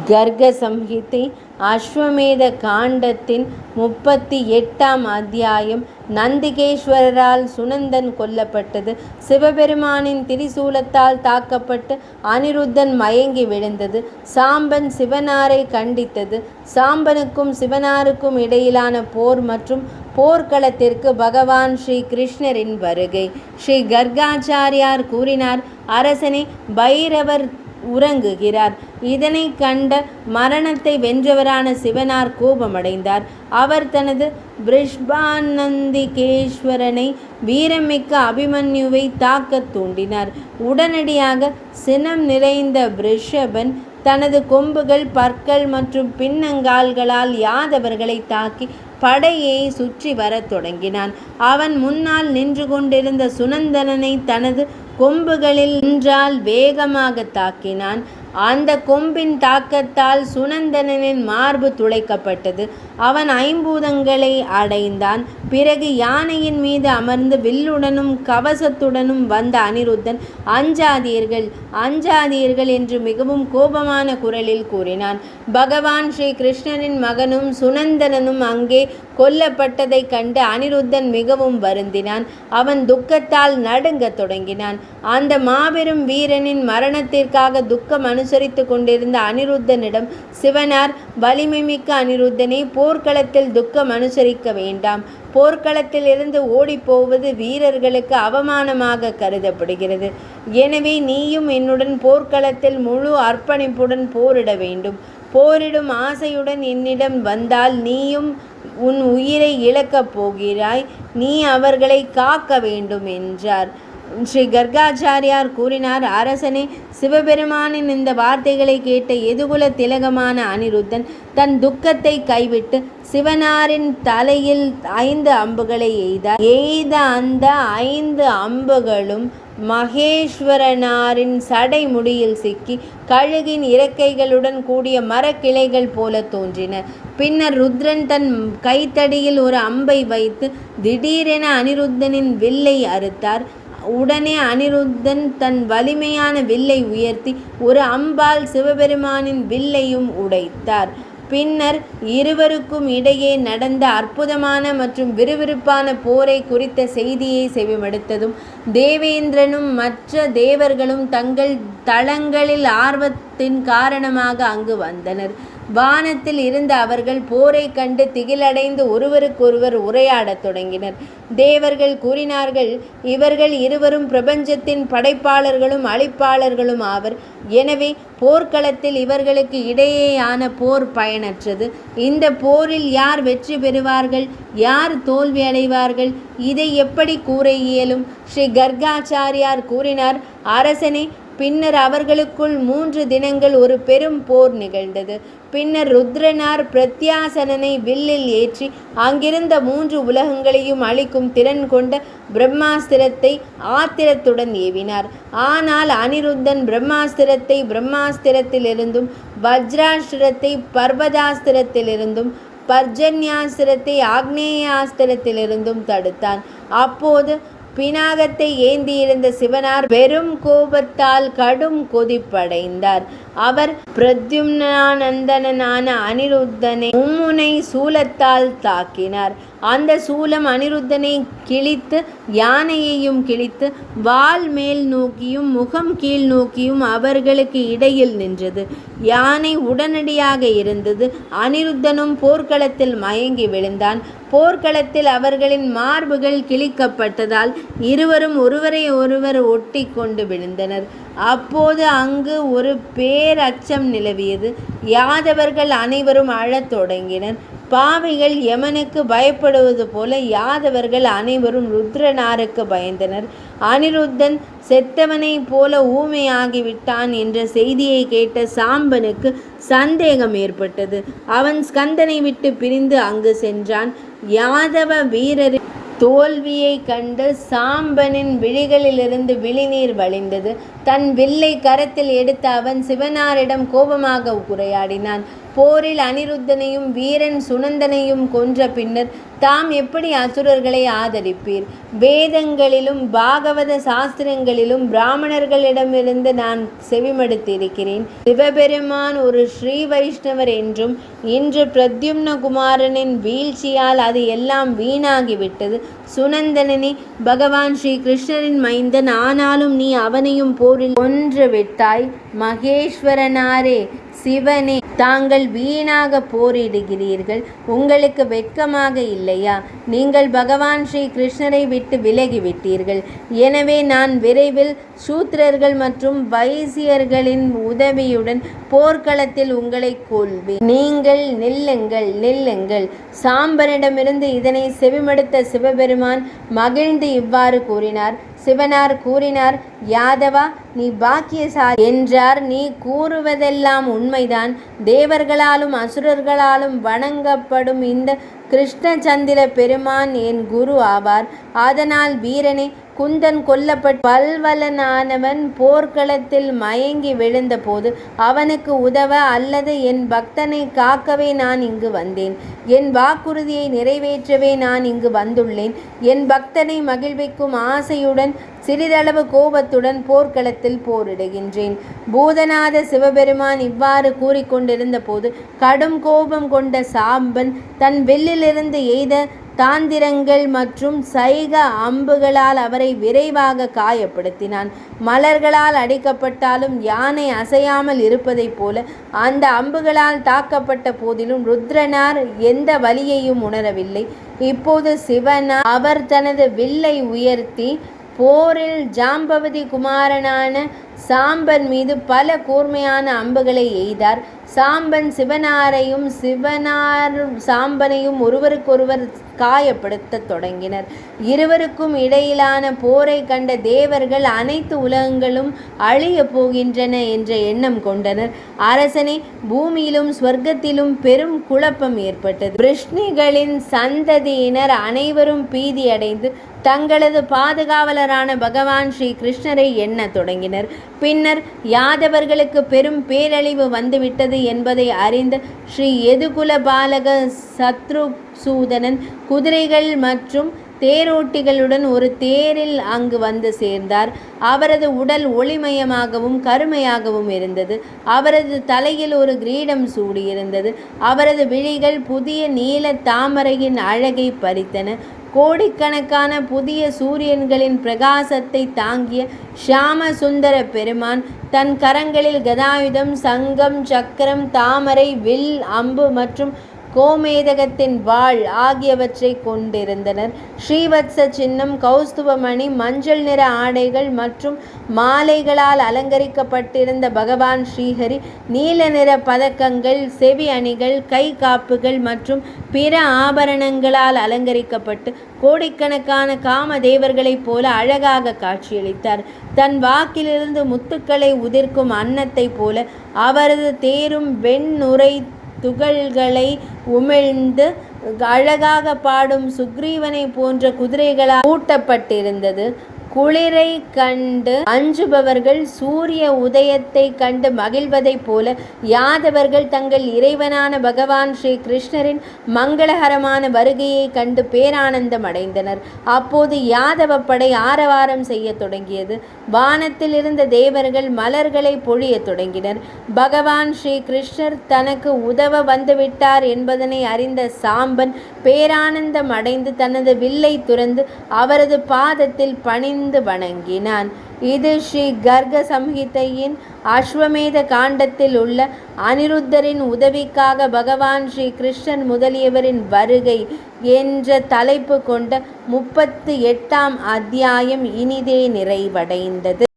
கர்க சம்ஹிதை அஸ்வமேத காண்டத்தின் 38ஆம் அத்தியாயம். நந்திகேஸ்வரரால் சுனந்தன் கொல்லப்பட்டது. சிவபெருமானின் திரிசூலத்தால் தாக்கப்பட்டு அனிருத்தன் மயங்கி விழுந்தது. சாம்பன் சிவனாரை கண்டித்தது. சாம்பனுக்கும் சிவனாருக்கும் இடையிலான போர் மற்றும் போர்க்களத்திற்கு பகவான் ஸ்ரீ கிருஷ்ணரின் வருகை. ஸ்ரீ கர்காச்சாரியார் கூறினார், அரசனே, பைரவர் உறங்குகிறார். இதனை கண்ட மரணத்தை வென்றவரான சிவனார் கோபமடைந்தார். அவர் தனது பிருஷ்பாநந்திகேஸ்வரனை வீரமிக்க அபிமன்யுவை தாக்கத் தூண்டினார். உடனடியாக சினம் நிறைந்த பிருஷபன் தனது கொம்புகள், பற்கள் மற்றும் பின்னங்கால்களால் யாதவர்களை தாக்கி படையை சுற்றி வரத் தொடங்கினான். அவன் முன்னால் நின்று கொண்டிருந்த சுனந்தனனை தனது கொம்புகளில் ஒன்றால் வேகமாக தாக்கினான். அந்த கொம்பின் தாக்கத்தால் சுனந்தனனின் மார்பு துளைக்கப்பட்டது. அவன் ஐம்பூதங்களை அடைந்தான். பிறகு யானையின் மீது அமர்ந்து வில்லுடனும் கவசத்துடனும் வந்த அனிருத்தன், அஞ்சாதீர்கள், அஞ்சாதீர்கள் என்று மிகவும் கோபமான குரலில் கூறினான். பகவான் ஸ்ரீ கிருஷ்ணரின் மகனும் சுனந்தனனும் அங்கே கொல்லப்பட்டதைக் கண்டு அனிருத்தன் மிகவும் வருந்தினான். அவன் துக்கத்தால் நடுங்கத் தொடங்கினான். அந்த மாபெரும் வீரனின் மரணத்திற்காக துக்கம் அனுசரித்து கொண்டிருந்த அனிருத்தனிடம் சிவனார், வலிமை மிக்க அனிருத்தனை, போர்க்களத்தில் துக்கம் அனுசரிக்க வேண்டாம். போர்க்களத்தில் இருந்து ஓடிப்போவது வீரர்களுக்கு அவமானமாக கருதப்படுகிறது. எனவே நீயும் என்னுடன் போர்க்களத்தில் முழு அர்ப்பணிப்புடன் போரிட வேண்டும். போரிடும் ஆசையுடன் என்னிடம் வந்தால் நீயும் உன் உயிரை இழக்கப் போகிறாய். நீ அவர்களை காக்க வேண்டும் என்றார். ஸ்ரீ கர்காச்சாரியார் கூறினார், அரசனே, சிவபெருமானின் இந்த வார்த்தைகளை கேட்ட எதுகுல திலகமான அனிருத்தன் தன் துக்கத்தை கைவிட்டு சிவனாரின் தலையில் 5 அம்புகளை எய்த அந்த 5 அம்புகளும் மகேஸ்வரனாரின் சடை முடியில் சிக்கி கழுகின் இறக்கைகளுடன் கூடிய மரக்கிளைகள் போல தோன்றின. பின்னர் ருத்ரன் தன் கைத்தடியில் ஒரு அம்பை வைத்து திடீரென அனிருத்தனின் வில்லை அறுத்தார். உடனே அனிருத்தன் தன் வலிமையான வில்லை உயர்த்தி ஒரு அம்பால் சிவபெருமானின் வில்லையும் உடைத்தார். பின்னர் இருவருக்கும் இடையே நடந்த அற்புதமான மற்றும் விறுவிறுப்பான போரை குறித்த செய்தியை செவிமடுத்ததும் தேவேந்திரனும் மற்ற தேவர்களும் தங்கள் தளங்களில் ஆர்வத்தின் காரணமாக அங்கு வந்தனர். வானத்தில் இருந்த அவர்கள் போரை கண்டு திகிலடைந்து ஒருவருக்கொருவர் உரையாடத் தொடங்கினர். தேவர்கள் கூறினார்கள், இவர்கள் இருவரும் பிரபஞ்சத்தின் படைப்பாளர்களும் அழிப்பாளர்களும் ஆவர். எனவே போர்க்களத்தில் இவர்களுக்கு இடையேயான போர் பயனற்றது. இந்த போரில் யார் வெற்றி பெறுவார்கள், யார் தோல்வி அடைவார்கள், இதை எப்படி கூற இயலும்? ஸ்ரீ கர்காச்சாரியார் கூறினார், அரசனே, பின்னர் அவர்களுக்குள் 3 தினங்கள் ஒரு பெரும் போர் நிகழ்ந்தது. பின்னர் ருத்ரனார் பிரத்யாசனனை வில்லில் ஏற்றி அங்கிருந்த 3 உலகங்களையும் அழிக்கும் திறன் கொண்ட பிரம்மாஸ்திரத்தை ஆத்திரத்துடன் ஏவினார். ஆனால் அனிருத்தன் பிரம்மாஸ்திரத்தை பிரம்மாஸ்திரத்திலிருந்தும், வஜ்ராஸ்திரத்தை பர்வதாஸ்திரத்திலிருந்தும், பர்ஜன்யாஸ்திரத்தை ஆக்னேயாஸ்திரத்திலிருந்தும் தடுத்தான். அப்போது பினாகத்தை ஏந்தியிருந்த சிவனார் பெரும் கோபத்தால் கடும் கொதிப்படைந்தார். அவர் பிரத்யும்னானந்தனான அனிருத்தனை மும்முனை சூலத்தால் தாக்கினார். அந்த சூலம் அனிருத்தனை கிழித்து யானையையும் கிழித்து வால் மேல் நோக்கியும் முகம் கீழ் நோக்கியும் அவர்களுக்கு இடையில் நின்றது. யானை உடனடியாக இருந்தது. அனிருத்தனும் போர்க்களத்தில் மயங்கி விழுந்தான். போர்க்களத்தில் அவர்களின் மார்புகள் கிழிக்கப்பட்டதால் இருவரும் ஒருவரை ஒருவர் ஒட்டி கொண்டு விழுந்தனர். அப்போது அங்கு ஒரு பேரச்சம் நிலவியது. யாதவர்கள் அனைவரும் அழத் தொடங்கினர். பாவிகள் யமனுக்கு பயப்படுவது போல யாதவர்கள் அனைவரும் ருத்ரனாருக்கு பயந்தனர். அனிருத்தன் செத்தவனைப் போல ஊமையாகிவிட்டான் என்ற செய்தியை கேட்ட சாம்பனுக்கு சந்தேகம் ஏற்பட்டது. அவன் ஸ்கந்தனை விட்டு பிரிந்து அங்கு சென்றான். யாதவ வீரரின் தோல்வியை கண்டு சாம்பனின் விழிகளிலிருந்து விழிநீர் வழிந்தது. தன் வில்லை கரத்தில் எடுத்த அவன் சிவனாரிடம் கோபமாக உரையாடினான். போரில் அனிருத்தனையும் வீரன் சுனந்தனையும் கொன்ற பின்னர் தாம் எப்படி அசுரர்களை ஆதரிப்பீர்? வேதங்களிலும் பாகவத சாஸ்திரங்களிலும் பிராமணர்களிடமிருந்து நான் செவிமடுத்திருக்கிறேன். சிவபெருமான் ஒரு ஸ்ரீ வைஷ்ணவர் என்றும் இன்று பிரத்யும்ன குமாரனின் வீழ்ச்சியால் அது எல்லாம் வீணாகிவிட்டது. சுனந்தனனே, பகவான் ஸ்ரீ கிருஷ்ணரின் மைந்தன், ஆனாலும் நீ அவனையும் போரில் கொன்று விட்டாய். மகேஸ்வரனாரே, சிவனே, தாங்கள் வீணாக போரிடுகிறீர்கள். உங்களுக்கு வெட்கமாக இல்லையா? நீங்கள் பகவான் ஸ்ரீ கிருஷ்ணரை விட்டு விலகிவிட்டீர்கள். எனவே நான் விரைவில் சூத்திரர்கள் மற்றும் வைசியர்களின் உதவியுடன் போர்க்களத்தில் உங்களை கொல்வேன். நீங்கள் நில்லுங்கள், நில்லுங்கள். சாம்பனிடமிருந்து இதனை செவிமடுத்த சிவபெருமான் மகிழ்ந்து இவ்வாறு கூறினார். சிவனார் கூறினார், யாதவா, நீ பாக்கியசாலி என்றார். நீ கூறுவதெல்லாம் உண்மைதான். தேவர்களாலும் அசுரர்களாலும் வணங்கப்படும் இந்த கிருஷ்ணச்சந்திர பெருமான் என் குரு ஆவார். அதனால் வீரனே, குந்தன் கொல்லப்பட்ட பல்வலனானவன் போர்க்களத்தில் மயங்கி விழுந்த போது அவனுக்கு உதவ அல்லது என் பக்தனை காக்கவே நான் இங்கு வந்தேன். என் வாக்குறுதியை நிறைவேற்றவே நான் இங்கு வந்துள்ளேன். என் பக்தனை மகிழ்விக்கும் ஆசையுடன் சிறிதளவு கோபத்துடன் போர்க்களத்தில் போரிடுகின்றேன். பூதநாத சிவபெருமான் இவ்வாறு கூறிக்கொண்டிருந்த போது கடும் கோபம் கொண்ட சாம்பன் தன் வில்லிலிருந்து எய்த தாந்திரங்கள் மற்றும் சைக அம்புகளால் அவரை விரைவாக காயப்படுத்தினான். மலர்களால் அடிக்கப்பட்டாலும் யானை அசையாமல் இருப்பதைப் போல அந்த அம்புகளால் தாக்கப்பட்ட போதிலும் ருத்ரனார் எந்த வலியையும் உணரவில்லை. இப்போது சிவனார் அவர் தனது வில்லை உயர்த்தி போரில் ஜாம்பவதி குமாரனான சாம்பன் மீது பல கூர்மையான அம்புகளை எய்தார். சாம்பன் சிவனாரையும் சிவனார் சாம்பனையும் ஒருவருக்கொருவர் காயப்படுத்த தொடங்கினர். இருவருக்கும் இடையிலான போரை கண்ட தேவர்கள் அனைத்து உலகங்களும் அழிய போகின்றன என்ற எண்ணம் கொண்டனர். அரசனே, பூமியிலும் ஸ்வர்க்கத்திலும் பெரும் குழப்பம் ஏற்பட்டது. விஷ்ணுகளின் சந்ததியினர் அனைவரும் பீதியடைந்து தங்களது பாதுகாவலரான பகவான் ஸ்ரீ கிருஷ்ணரை எண்ண தொடங்கினர். பின்னர் யாதவர்களுக்கு பெரும் பேரழிவு வந்துவிட்டது என்பதை அறிந்த ஸ்ரீ யதுகுல பாலக சத்ருசூதனன் குதிரைகள் மற்றும் தேரோட்டிகளுடன் ஒரு தேரில் அங்கு வந்து சேர்ந்தார். அவரது உடல் ஒளிமயமாகவும் கருமையாகவும் இருந்தது. அவரது தலையில் ஒரு கிரீடம் சூடியிருந்தது. அவரது விழிகள் புதிய நீல தாமரையின் அழகை பறித்தன. கோடிக்கணக்கான புதிய சூரியன்களின் பிரகாசத்தை தாங்கிய ஷியாம சுந்தர பெருமான் தன் கரங்களில் கதாயுதம், சங்கம், சக்கரம், தாமரை, வில், அம்பு மற்றும் கோமேதகத்தின் வாள் ஆகியவற்றை கொண்டிருந்தனர். ஸ்ரீவத்ச சின்னம், கௌஸ்துபமணி, மஞ்சள் நிற ஆடைகள் மற்றும் மாலைகளால் அலங்கரிக்கப்பட்டிருந்த பகவான் ஸ்ரீஹரி நீல நிற பதக்கங்கள், செவி அணிகள், கை காப்புகள் மற்றும் பிற ஆபரணங்களால் அலங்கரிக்கப்பட்டு கோடிக்கணக்கான காமதேவர்களைப் போல அழகாக காட்சியளித்தார். தன் வாக்கிலிருந்து முத்துக்களை உதிர்க்கும் அன்னத்தைப் போல அவரது தேரும் வெண்ணுரை துகள்களை உமிழ்ந்து அழகாக பாடும் சுக்ரீவனை போன்ற குதிரைகளால் பூட்டப்பட்டிருந்தது. குளிரை கண்டு அஞ்சுபவர்கள் சூரிய உதயத்தை கண்டு மகிழ்வதைப் போல யாதவர்கள் தங்கள் இறைவனான பகவான் ஸ்ரீ கிருஷ்ணரின் மங்களகரமான வருகையை கண்டு பேரானந்தம் அடைந்தனர். அப்போது யாதவ படை ஆரவாரம் செய்ய தொடங்கியது. வானத்தில் இருந்த தேவர்கள் மலர்களை பொழிய தொடங்கினர். பகவான் ஸ்ரீ கிருஷ்ணர் தனக்கு உதவ வந்துவிட்டார் என்பதனை அறிந்த சாம்பன் பேரானந்தம் அடைந்து தனது வில்லை துறந்து அவரது பாதத்தில் பணிந்து வணங்கினான். இது ஸ்ரீ கர்க சம்ஹிதையின் அஸ்வமேத காண்டத்தில் உள்ள அனிருத்தரின் உதவிக்காக பகவான் ஸ்ரீ கிருஷ்ணன் முதலியவரின் வருகை என்ற தலைப்பு கொண்ட 38ஆம் அத்தியாயம் இனிதே நிறைவடைந்தது.